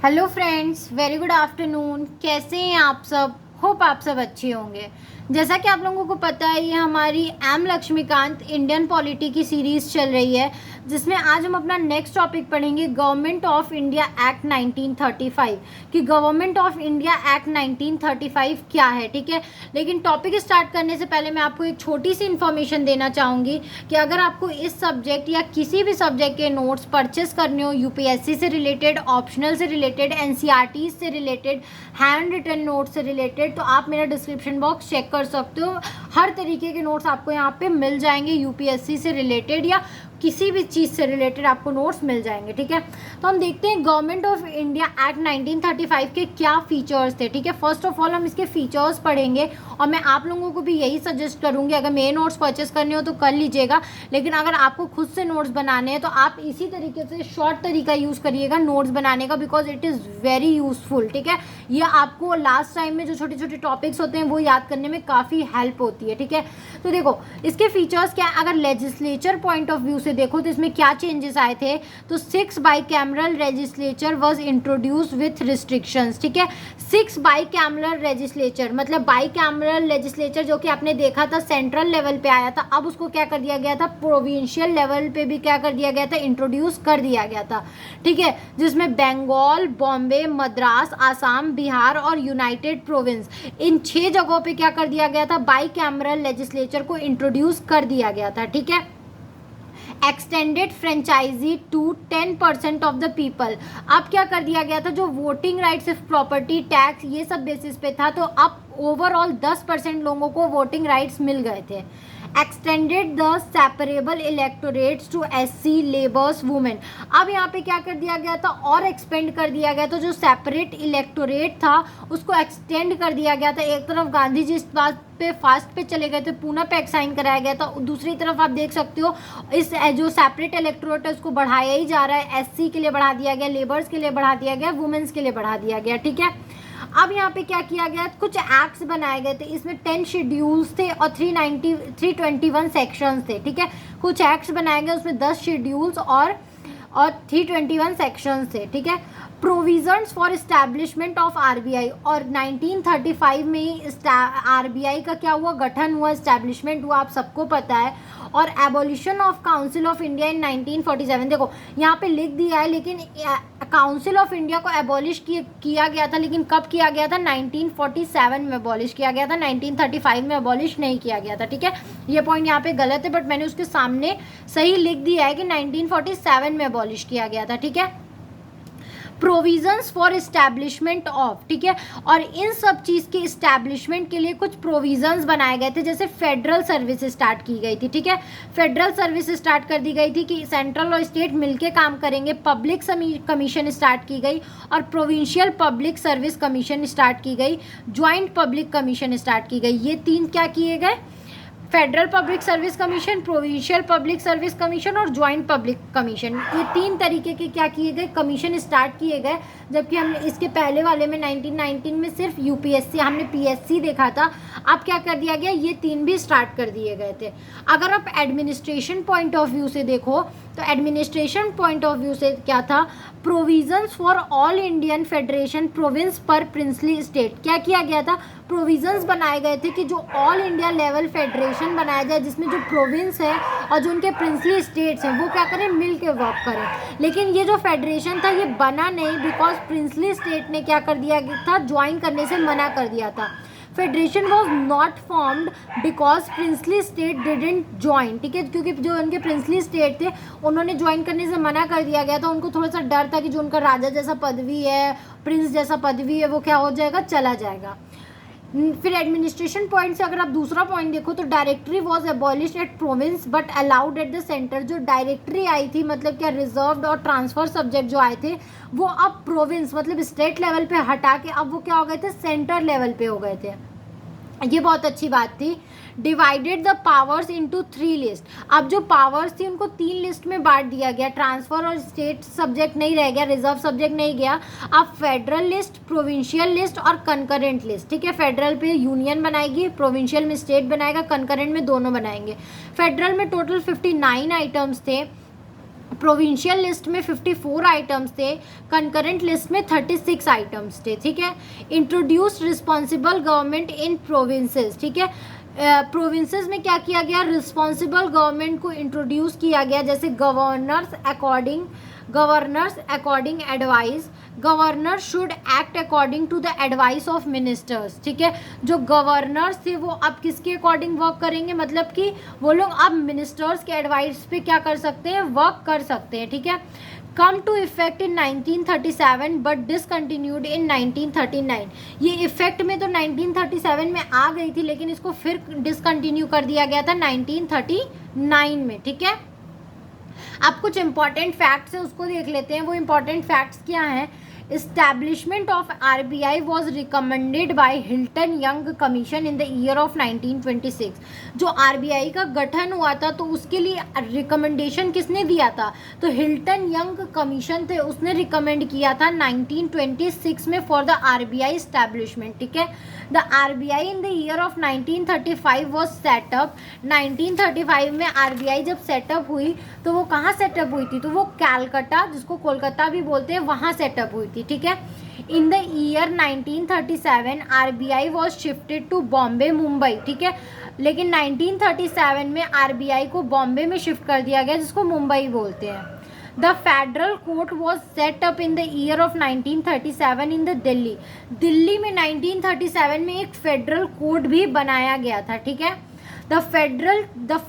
Hello friends, very good afternoon. कैसे हैं आप सब? होप आप सब अच्छे होंगे। जैसा कि आप लोगों को पता है, ये हमारी एम लक्ष्मीकांत इंडियन पॉलिटी की सीरीज़ चल रही है, जिसमें आज हम अपना नेक्स्ट टॉपिक पढ़ेंगे गवर्नमेंट ऑफ इंडिया एक्ट 1935 कि गवर्नमेंट ऑफ इंडिया एक्ट 1935 क्या है। ठीक है, लेकिन टॉपिक स्टार्ट करने से पहले मैं आपको एक छोटी सी इन्फॉर्मेशन देना चाहूँगी कि अगर आपको इस सब्जेक्ट या किसी भी सब्जेक्ट के नोट्स परचेस करने हो, यूपीएससी से रिलेटेड, ऑप्शनल से रिलेटेड, एनसीईआरटी से रिलेटेड, हैंड रिटन नोट से रिलेटेड, तो आप मेरा डिस्क्रिप्शन बॉक्स चेक कर सकते हो। हर तरीके के नोट्स आपको यहाँ पे मिल जाएंगे, यूपीएससी से रिलेटेड या किसी भी चीज़ से रिलेटेड आपको नोट्स मिल जाएंगे। ठीक है, तो हम देखते हैं गवर्नमेंट ऑफ इंडिया एक्ट 1935 के क्या फीचर्स थे। ठीक है, फर्स्ट ऑफ ऑल हम इसके फीचर्स पढ़ेंगे और मैं आप लोगों को भी यही सजेस्ट करूँगी, अगर मेरे नोट्स परचेस करने हो तो कर लीजिएगा, लेकिन अगर आपको खुद से नोट्स बनाने हैं तो आप इसी तरीके से शॉर्ट तरीका यूज़ करिएगा नोट्स बनाने का, because it is very useful. ठीक है, ये आपको लास्ट टाइम में जो छोटे छोटे टॉपिक्स होते हैं वो याद करने में काफ़ी हेल्प होती है। ठीक है, तो देखो इसके फीचर्स क्या है। अगर लेजिस्लेचर पॉइंट ऑफ व्यू से देखो तो इसमें क्या चेंजेस आए थे, तो 6 bicameral legislature was introduced with restrictions. ठीक है, 6 बाईकैमरल लेजिस्लेचर मतलब बाईकैमरल लेजिस्लेचर जो कि आपने देखा था सेंट्रल लेवल पे आया था, अब उसको क्या कर दिया गया था, प्रोविंशियल लेवल पे भी क्या कर दिया गया था, इंट्रोड्यूस कर दिया गया था। ठीक है, जिसमें बंगाल, बॉम्बे, मद्रास, आसाम, बिहार और यूनाइटेड प्रोविंस, इन 6 जगहों पे क्या कर दिया गया था, बाईकैमरल लेजिस्लेचर को इंट्रोड्यूस कर दिया गया था। ठीक है, extended franchise to 10% of the people, अब क्या कर दिया गया था, जो वोटिंग राइट सिर्फ प्रॉपर्टी टैक्स ये सब बेसिस पे था, तो अब ओवरऑल 10% लोगों को वोटिंग राइट्स मिल गए थे। Extended the separable electorates to SC, labours, women, अब यहाँ पे क्या कर दिया गया था और एक्सपेंड कर दिया गया था, जो सेपरेट इलेक्टोरेट था उसको एक्सटेंड कर दिया गया था। एक तरफ गांधी जी इस बात पे फास्ट पे चले गए थे, पूना पे साइन कराया गया था, दूसरी तरफ आप देख सकते हो इस जो सेपरेट इलेक्टोरेट है उसको बढ़ाया ही जा रहा है। एससी के लिए बढ़ा दिया गया, लेबर्स के लिए बढ़ा दिया गया, वुमेन्स के लिए बढ़ा दिया गया। ठीक है, अब यहाँ पे क्या किया गया, कुछ एक्ट्स बनाए गए थे, इसमें 10 शेड्यूल्स थे और 321 सेक्शंस थे। ठीक है, कुछ एक्ट्स बनाए गए, उसमें 10 शेड्यूल्स और 321 सेक्शंस थे। ठीक है, provisions for establishment of RBI, और 1935 में ही आरबीआई का क्या हुआ, गठन हुआ, इस्टेब्लिशमेंट हुआ, आप सबको पता है। और abolition of council of India in 1947, देखो यहाँ पे लिख दिया है, लेकिन काउंसिल ऑफ इंडिया को एबॉलिश किया गया था, लेकिन कब किया गया था, 1947 में एबॉलिश किया गया था, 1935 में एबॉलिश नहीं किया गया था। ठीक है, ये पॉइंट यहाँ पे गलत है, बट मैंने उसके सामने सही लिख दिया है कि 1947 में एबॉलिश किया गया था। ठीक है, प्रोविजंस फॉर इस्टेब्लिशमेंट ऑफ, ठीक है, और इन सब चीज़ के इस्टेब्लिशमेंट के लिए कुछ प्रोविजंस बनाए गए थे, जैसे फेडरल सर्विस स्टार्ट की गई थी। ठीक है, फेडरल सर्विस स्टार्ट कर दी गई थी कि सेंट्रल और स्टेट मिलके काम करेंगे, पब्लिक कमीशन स्टार्ट की गई और provincial public service commission start की गई, ज्वाइंट पब्लिक कमीशन स्टार्ट की गई। ये 3 क्या किए गए, federal public service commission, provincial public service commission और ज्वाइंट पब्लिक कमीशन, ये 3 तरीके के क्या किए गए, कमीशन स्टार्ट किए गए। जबकि हमने इसके पहले वाले में 1919 में सिर्फ यूपीएससी, हमने पीएससी देखा था, अब क्या कर दिया गया, ये 3 भी स्टार्ट कर दिए गए थे। अगर आप एडमिनिस्ट्रेशन पॉइंट ऑफ व्यू से देखो तो एडमिनिस्ट्रेशन पॉइंट ऑफ व्यू से क्या था, provisions for all Indian federation province पर प्रिंसली स्टेट, क्या किया गया था, प्रोविजंस बनाए गए थे कि जो ऑल इंडिया लेवल फेडरेशन बनाया जाए, जिसमें जो प्रोविंस है और जो उनके प्रिंसली स्टेट्स हैं वो क्या करें, मिल के वर्क करें। लेकिन ये जो फेडरेशन था ये बना नहीं, बिकॉज प्रिंसली स्टेट ने क्या कर दिया था, ज्वाइन करने से मना कर दिया था। Federation was not formed because princely state didn't join. ठीक है, क्योंकि जो उनके प्रिंसली स्टेट थे उन्होंने ज्वाइन करने से मना कर दिया गया था, उनको थोड़ा सा डर था कि जो उनका राजा जैसा पदवी है, प्रिंस जैसा पदवी है, वो क्या हो जाएगा, चला जाएगा। फिर एडमिनिस्ट्रेशन पॉइंट से अगर आप दूसरा पॉइंट देखो तो directory was abolish at province but allowed at the centre, जो डायरेक्टरी आई थी मतलब क्या, रिजर्व्ड और ट्रांसफर सब्जेक्ट जो आए थे वो अब प्रोविंस मतलब स्टेट लेवल पे हटा के अब वो क्या हो गए थे, सेंटर लेवल पे हो गए थे। ये बहुत अच्छी बात थी। Divided the powers into 3 list, अब जो पावर्स थी उनको 3 लिस्ट में बांट दिया गया, ट्रांसफर और स्टेट सब्जेक्ट नहीं रह गया, रिजर्व सब्जेक्ट नहीं गया, अब फेडरल लिस्ट, प्रोविंशियल लिस्ट और कंकरेंट लिस्ट। ठीक है, फेडरल पे यूनियन बनाएगी, प्रोविंशियल में स्टेट बनाएगा, कंकरेंट में दोनों बनाएंगे। फेडरल में टोटल 59 आइटम्स थे, प्रोविंशियल लिस्ट में 54 आइटम्स थे, कंकरेंट लिस्ट में 36 आइटम्स थे, ठीक है। Introduced responsible government in provinces, ठीक है। प्रोविंसेस में क्या किया गया, रिस्पॉन्सिबल गवर्नमेंट को इंट्रोड्यूस किया गया, जैसे governors according advice, governor should act according to the advice of ministers, ठीक है। जो गवर्नर्स थे वो अब किसके अकॉर्डिंग वर्क करेंगे, मतलब कि वो लोग अब मिनिस्टर्स के एडवाइस पे क्या कर सकते हैं, वर्क कर सकते हैं, ठीक है। Come to effect in 1937 but discontinued in 1939। ये इफेक्ट में तो 1937 में आ गई थी, लेकिन इसको फिर डिसकंटिन्यू कर दिया गया था 1939 में, ठीक है। अब कुछ इंपॉर्टेंट फैक्ट्स है उसको देख लेते हैं। वो इंपॉर्टेंट फैक्ट्स क्या हैं, Establishment of RBI was recommended by Hilton Young Commission in the year of 1926। जो RBI का गठन हुआ था तो उसके लिए रिकमेंडेशन किसने दिया था, तो हिल्टन यंग कमीशन थे, उसने रिकमेंड किया था 1926 में फॉर द RBI एस्टैब्लिशमेंट, ठीक है। The RBI in the year of 1935 was setup. 1935 में RBI जब सेटअप हुई तो वो कहाँ सेटअप हुई थी, तो वो कैलकाटा, जिसको कोलकाता भी बोलते हैं, वहाँ सेटअप हुई थी, ठीक है। In the year 1937 RBI was shifted to Bombay Mumbai, ठीक है। लेकिन 1937 में RBI को बॉम्बे में शिफ्ट कर दिया गया, जिसको मुंबई बोलते हैं। The federal court was set up in the year of 1937 in the Delhi. Delhi में 1937 में एक फेडरल कोर्ट भी बनाया गया था, ठीक है। The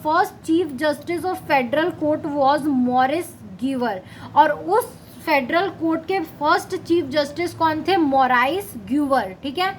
first chief justice of federal court was Maurice Gwyer, और उस फेडरल कोर्ट के फर्स्ट चीफ जस्टिस कौन थे, मॉराइस ग्यूवर, ठीक है।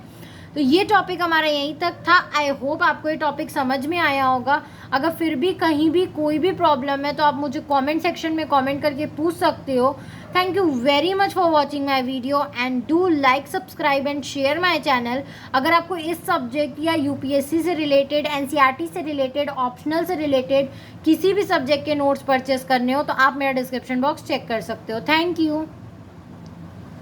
तो ये टॉपिक हमारा यहीं तक था। आई होप आपको ये टॉपिक समझ में आया होगा। अगर फिर भी कहीं भी कोई भी प्रॉब्लम है तो आप मुझे कमेंट सेक्शन में कमेंट करके पूछ सकते हो। Thank you very much for watching my video and do like, subscribe and share my channel. अगर आपको इस सब्जेक्ट या यूपीएससी से रिलेटेड, एनसीईआरटी से रिलेटेड, ऑप्शनल से रिलेटेड किसी भी सब्जेक्ट के नोट्स परचेस करने हो तो आप मेरा डिस्क्रिप्शन बॉक्स चेक कर सकते हो। Thank you.